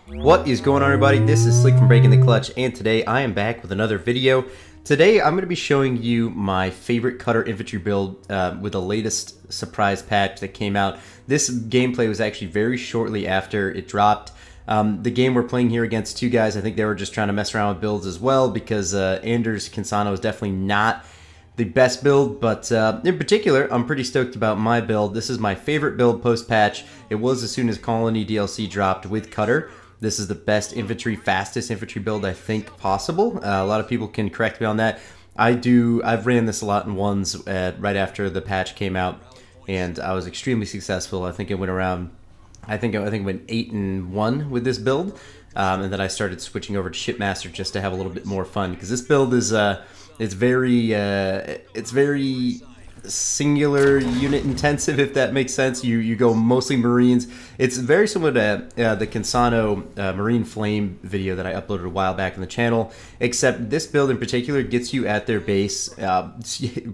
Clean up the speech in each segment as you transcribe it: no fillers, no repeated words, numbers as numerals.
What is going on, everybody? This is Slick from Breaking the Clutch, and today I am back with another video. Today I'm going to be showing you my favorite cutter infantry build with the latest surprise patch that came out. This gameplay was actually very shortly after it dropped. The game we're playing here against two guys, I think they were just trying to mess around with builds as well, because Anders Kinsano is definitely not the best build, but in particular, I'm pretty stoked about my build. This is my favorite build post-patch. It was as soon as Colony DLC dropped with Cutter. This is the best infantry, fastest infantry build I think possible. A lot of people can correct me on that. I've ran this a lot in ones right after the patch came out, and I was extremely successful. I think it went around, I think it went 8-1 with this build, and then I started switching over to Shipmaster just to have a little bit more fun, because this build is it's very singular unit intensive, if that makes sense. You go mostly Marines. It's very similar to the Kinsano Marine Flame video that I uploaded a while back on the channel, except this build in particular gets you at their base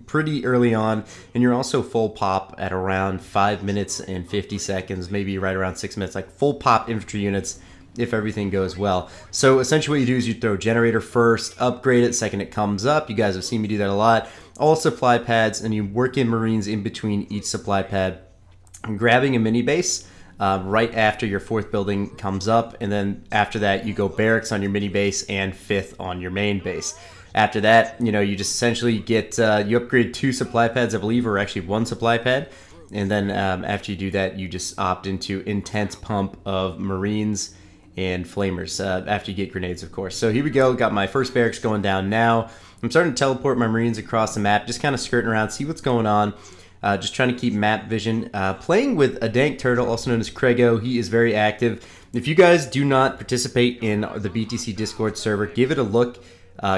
pretty early on, and you're also full pop at around 5 minutes and 50 seconds, maybe right around 6 minutes, like full pop infantry units if everything goes well. So essentially what you do is you throw generator first, upgrade it second it comes up. You guys have seen me do that a lot. All supply pads, and you work in Marines in between each supply pad, grabbing a mini base right after your fourth building comes up, and then after that you go barracks on your mini base and fifth on your main base. After that, you know, you just essentially get you upgrade 2 supply pads, I believe, or actually 1 supply pad, and then after you do that, you just opt into intense pump of Marines and flamers after you get grenades, of course. So here we go, got my first barracks going down now. I'm starting to teleport my Marines across the map, just kind of skirting around, see what's going on. Just trying to keep map vision. Playing with a dank turtle, also known as Krego. He is very active. If you guys do not participate in the BtC Discord server, give it a look.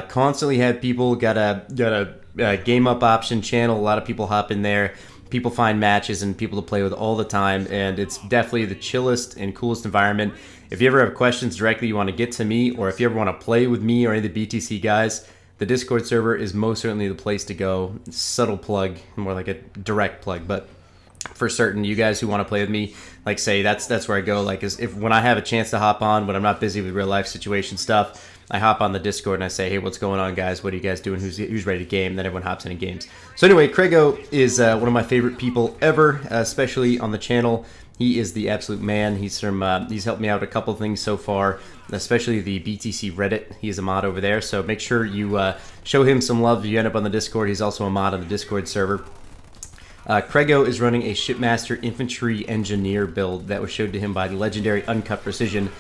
Constantly have people got a game up option channel. A lot of people hop in there. People find matches and people to play with all the time, and it's definitely the chillest and coolest environment. If you ever have questions directly you want to get to me, or if you ever want to play with me or any of the BtC guys, the Discord server is most certainly the place to go. Subtle plug, more like a direct plug, but for certain, you guys who want to play with me, like, say that's where I go. Like, if when I have a chance to hop on, when I'm not busy with real life situation stuff, I hop on the Discord and I say, hey, what's going on, guys? What are you guys doing? Who's ready to game? Then everyone hops in and games. So anyway, Krego is one of my favorite people ever, especially on the channel. He is the absolute man. He's helped me out a couple things so far, especially the BtC Reddit. He is a mod over there, so make sure you show him some love if you end up on the Discord. He's also a mod on the Discord server. Krego is running a Shipmaster Infantry Engineer build that was showed to him by the legendary Uncut Precision,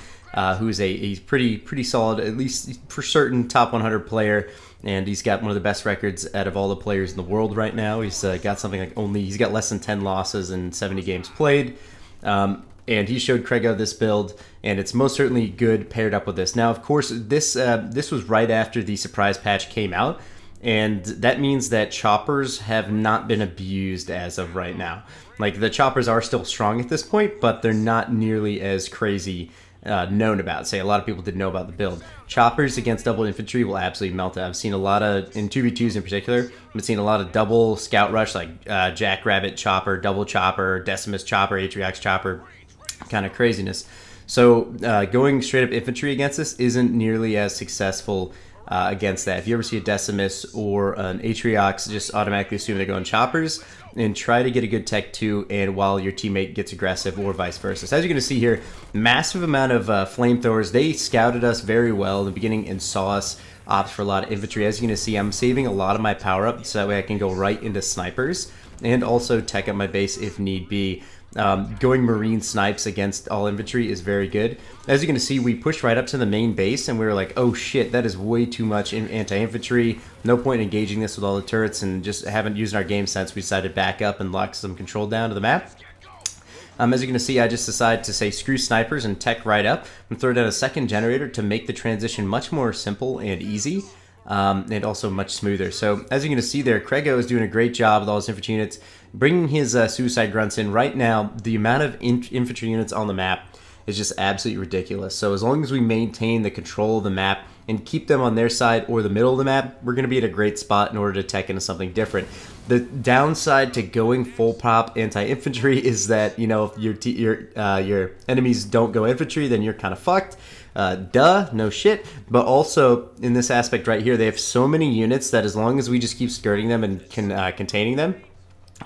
who's he's pretty solid, at least for certain, top 100 player, and he's got one of the best records out of all the players in the world right now. He's got something like he's got less than 10 losses and 70 games played. And he showed Krego this build, and it's most certainly good paired up with this. Now, of course, this was right after the surprise patch came out, and that means that choppers have not been abused as of right now. Like, the choppers are still strong at this point, but they're not nearly as crazy known about. Say, a lot of people didn't know about the build. Choppers against double infantry will absolutely melt it. I've seen a lot of, in 2v2s in particular, I've seen a lot of double scout rush, like Jackrabbit chopper, double chopper, Decimus chopper, Atriox chopper, kind of craziness. So going straight up infantry against this isn't nearly as successful against that. If you ever see a Decimus or an Atriox, just automatically assume they're going choppers and try to get a good tech 2, and while your teammate gets aggressive, or vice versa. So as you're going to see here, massive amount of flamethrowers. They scouted us very well in the beginning and saw us opt for a lot of infantry. As you're going to see, I'm saving a lot of my power up so that way I can go right into snipers and also tech up my base if need be. Going Marine snipes against all infantry is very good. As you can see, we pushed right up to the main base, and we were like, oh shit, that is way too much anti-infantry. No point in engaging this with all the turrets, and just haven't used our game sense. We decided to back up and lock some control down to the map. As you can see, I just decided to say screw snipers and tech right up and throw down a second generator to make the transition much more simple and easy. And also much smoother. So as you're going to see there, Krego is doing a great job with all his infantry units, bringing his suicide grunts in. Right now, the amount of infantry units on the map is just absolutely ridiculous. So as long as we maintain the control of the map and keep them on their side or the middle of the map, we're going to be at a great spot in order to tech into something different. The downside to going full pop anti-infantry is that, you know, if your enemies don't go infantry, then you're kind of fucked. Duh, no shit. But also in this aspect right here, they have so many units that as long as we just keep skirting them and containing them,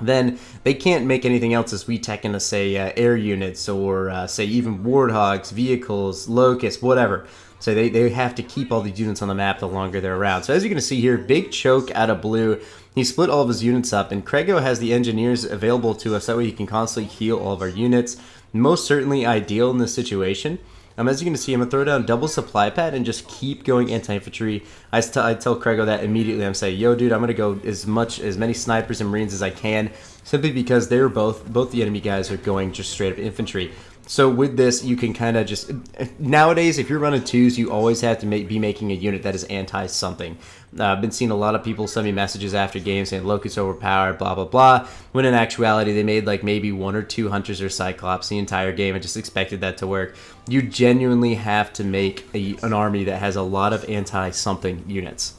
then they can't make anything else as we tech into, say, air units or, say, even warthogs, vehicles, locusts, whatever. So they have to keep all these units on the map the longer they're around. So as you can see here, big choke out of blue. He split all of his units up, and Krego has the engineers available to us. That way he can constantly heal all of our units. Most certainly ideal in this situation. As you can see, I'm going to throw down double supply pad and just keep going anti-infantry. I tell Krego that immediately. I'm saying, yo, dude, I'm going to go as many snipers and marines as I can, simply because they're both the enemy guys are going just straight up infantry. So with this, you can kind of just, nowadays, if you're running twos, you always have to be making a unit that is anti-something. I've been seeing a lot of people send me messages after games saying Locust overpowered, blah, blah, blah, when in actuality, they made like maybe 1 or 2 Hunters or Cyclops the entire game and just expected that to work. You genuinely have to make an army that has a lot of anti-something units.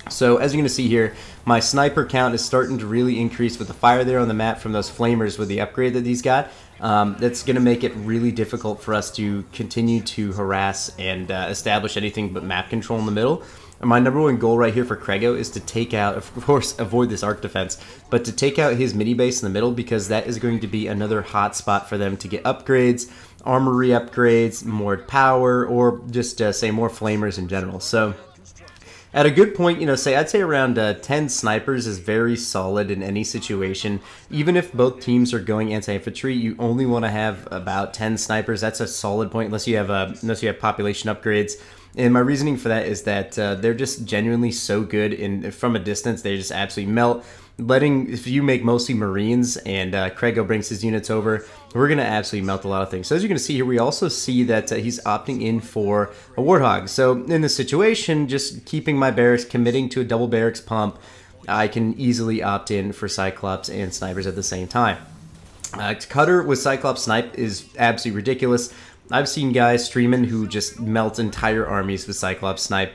So as you're going to see here, my sniper count is starting to really increase with the fire there on the map from those flamers with the upgrade that he's got. That's going to make it really difficult for us to continue to harass and establish anything but map control in the middle. And my number one goal right here for Krego is to take out, of course, avoid this arc defense, but to take out his mini base in the middle, because that is going to be another hot spot for them to get upgrades, armory upgrades, more power, or just say more flamers in general. So at a good point, you know, I'd say around 10 snipers is very solid in any situation. Even if both teams are going anti-infantry, you only want to have about 10 snipers. That's a solid point, unless you have population upgrades. And my reasoning for that is that they're just genuinely so good from a distance. They just absolutely melt. If you make mostly Marines and Krego brings his units over, we're going to absolutely melt a lot of things. So as you can see here, we also see that he's opting in for a Warthog. So in this situation, just keeping my barracks, committing to a double barracks pump, I can easily opt in for Cyclops and Snipers at the same time. Cutter with Cyclops Snipe is absolutely ridiculous. I've seen guys streaming who just melt entire armies with Cyclops Snipe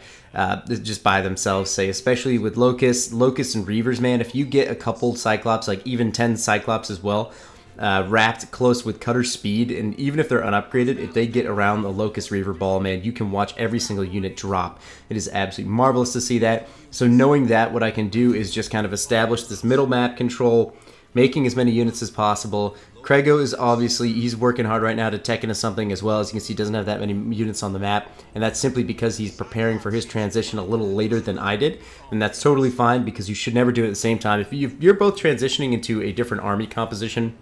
just by themselves, say, especially with Locusts and Reavers, man. If you get a couple Cyclops, like even 10 Cyclops as well, wrapped close with Cutter speed, and even if they're unupgraded, if they get around the Locust Reaver ball, man, you can watch every single unit drop. It is absolutely marvelous to see that. So knowing that, what I can do is just kind of establish this middle map control, making as many units as possible. Krego is obviously, he's working hard right now to tech into something as well. As you can see, he doesn't have that many units on the map, and that's simply because he's preparing for his transition a little later than I did, and that's totally fine, because you should never do it at the same time. If you're both transitioning into a different army composition,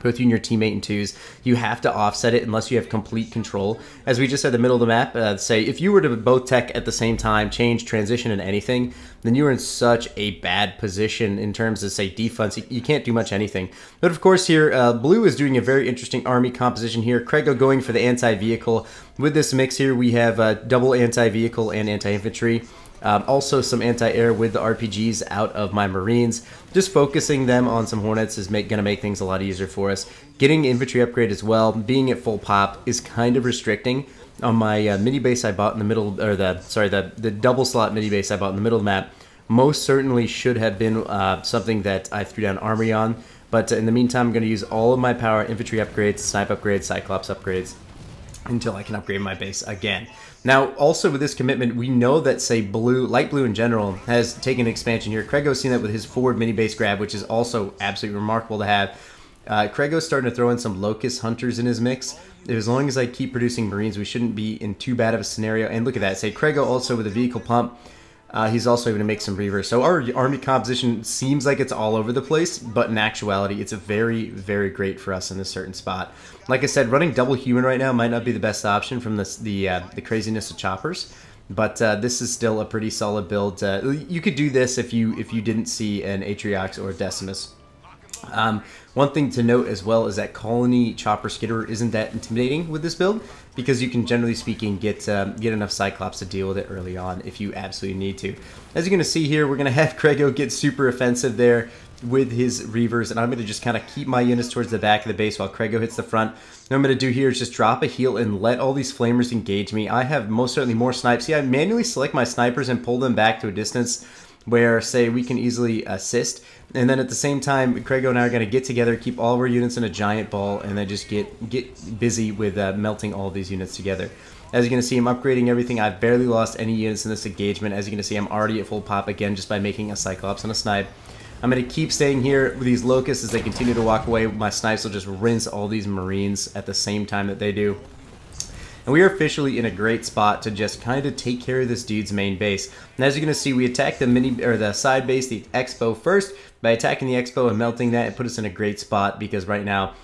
both you and your teammate in twos, you have to offset it unless you have complete control. As we just said, the middle of the map, say if you were to both tech at the same time, change, transition, and anything, then you are in such a bad position in terms of, say, defense. You can't do much anything. But of course here, blue is doing a very interesting army composition here. Krego going for the anti-vehicle. With this mix here, we have double anti-vehicle and anti-infantry. Also some anti-air with the RPGs out of my Marines. Just focusing them on some Hornets is going to make things a lot easier for us. Getting infantry upgrade as well, being at full pop, is kind of restricting. On my mini base I bought in the middle, or the double slot mini base I bought in the middle of the map, most certainly should have been something that I threw down armory on. But in the meantime, I'm going to use all of my power infantry upgrades, snipe upgrades, Cyclops upgrades, until I can upgrade my base again. Now, also with this commitment, we know that, say, light blue in general, has taken expansion here. Krego's seen that with his forward mini base grab, which is also absolutely remarkable to have. Krego's starting to throw in some Locust Hunters in his mix. As long as I keep producing Marines, we shouldn't be in too bad of a scenario. And look at that, say, Krego also with a vehicle pump. He's also going to make some Reavers. So our army composition seems like it's all over the place, but in actuality, it's very, very great for us in this certain spot. Like I said, running double human right now might not be the best option from the craziness of choppers, but this is still a pretty solid build. You could do this if you didn't see an Atriox or a Decimus. One thing to note as well is that Colony Chopper Skitterer isn't that intimidating with this build, because you can, generally speaking, get enough Cyclops to deal with it early on if you absolutely need to. As you're going to see here, we're going to have Krego get super offensive there with his Reavers, and I'm going to just kind of keep my units towards the back of the base while Krego hits the front. What I'm going to do here is just drop a heal and let all these Flamers engage me. I have most certainly more snipes. See, I manually select my snipers and pull them back to a distance where, say, we can easily assist. And then at the same time, Craigo and I are going to get together, keep all of our units in a giant ball, and then just get busy with melting all of these units together. As you're going to see, I'm upgrading everything. I've barely lost any units in this engagement. As you're going to see, I'm already at full pop again just by making a Cyclops and a Snipe. I'm going to keep staying here with these Locusts as they continue to walk away. My Snipes will just rinse all these Marines at the same time that they do. And we are officially in a great spot to just kind of take care of this dude's main base. And as you're going to see, we attack the side base, the Expo first. By attacking the Expo and melting that, it put us in a great spot because right now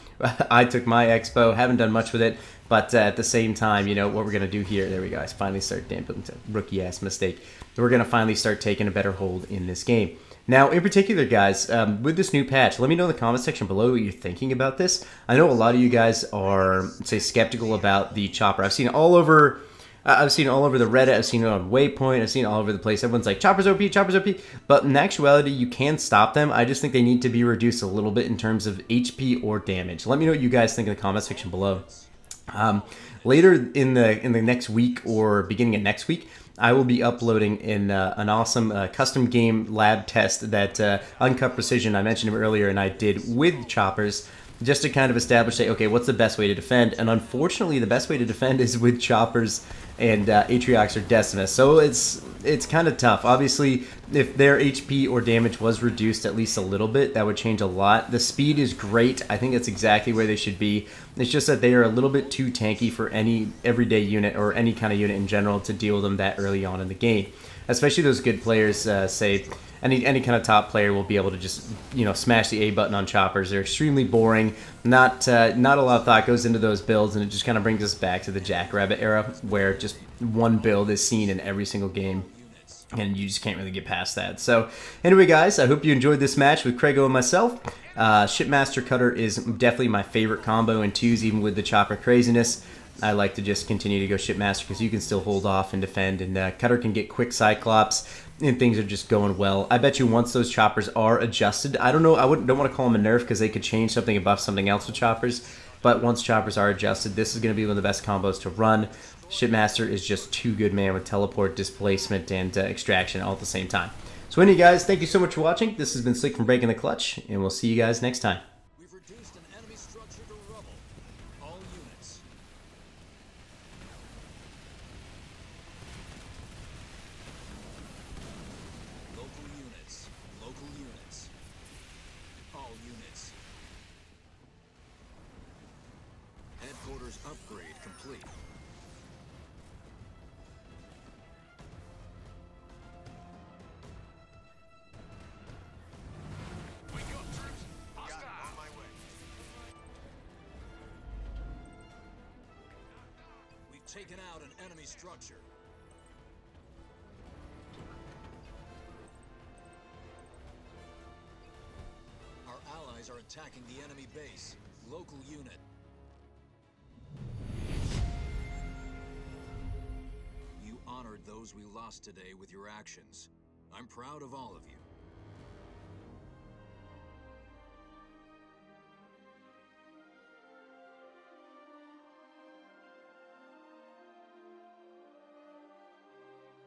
I took my Expo, haven't done much with it, but at the same time, you know, what we're going to do here, there we go, I finally start damping, rookie-ass mistake. We're going to finally start taking a better hold in this game. Now, in particular, guys, with this new patch, let me know in the comment section below what you're thinking about this. I know a lot of you guys are, say, skeptical about the chopper. I've seen it all over the Reddit. I've seen it on Waypoint. I've seen it all over the place. Everyone's like, chopper's OP, chopper's OP. But in actuality, you can stop them. I just think they need to be reduced a little bit in terms of HP or damage. Let me know what you guys think in the comment section below. Later in the next week or beginning of next week, I will be uploading an awesome custom game lab test that Uncut Precision, I mentioned him earlier, and I did with choppers, just to kind of establish, say, okay, what's the best way to defend? And unfortunately, the best way to defend is with choppers and Atriox or Decimus. So it's kind of tough. Obviously, if their HP or damage was reduced at least a little bit, that would change a lot. The speed is great. I think that's exactly where they should be. It's just that they are a little bit too tanky for any everyday unit or any kind of unit in general to deal with them that early on in the game. Especially those good players, say, any kind of top player will be able to just, you know, smash the A button on choppers. They're extremely boring. Not a lot of thought goes into those builds, and it just kind of brings us back to the Jackrabbit era, where just one build is seen in every single game, and you just can't really get past that. So anyway, guys, I hope you enjoyed this match with Craigo and myself. Shipmaster Cutter is definitely my favorite combo in twos, even with the chopper craziness. I like to just continue to go Shipmaster because you can still hold off and defend, and Cutter can get quick Cyclops, and things are just going well. I bet you once those choppers are adjusted, I don't know, don't want to call them a nerf because they could change something and buff something else with choppers, but once choppers are adjusted, this is going to be one of the best combos to run. Shipmaster is just too good, man, with teleport, displacement, and extraction all at the same time. So anyway, guys, thank you so much for watching. This has been Slick from Breaking the Clutch, and we'll see you guys next time. We've reduced an enemy structure to rubble. All units. Local units. Local units. All units. Headquarters upgrade complete. Taken out an enemy structure. Our allies are attacking the enemy base. Local unit. You honored those we lost today with your actions. I'm proud of all of you.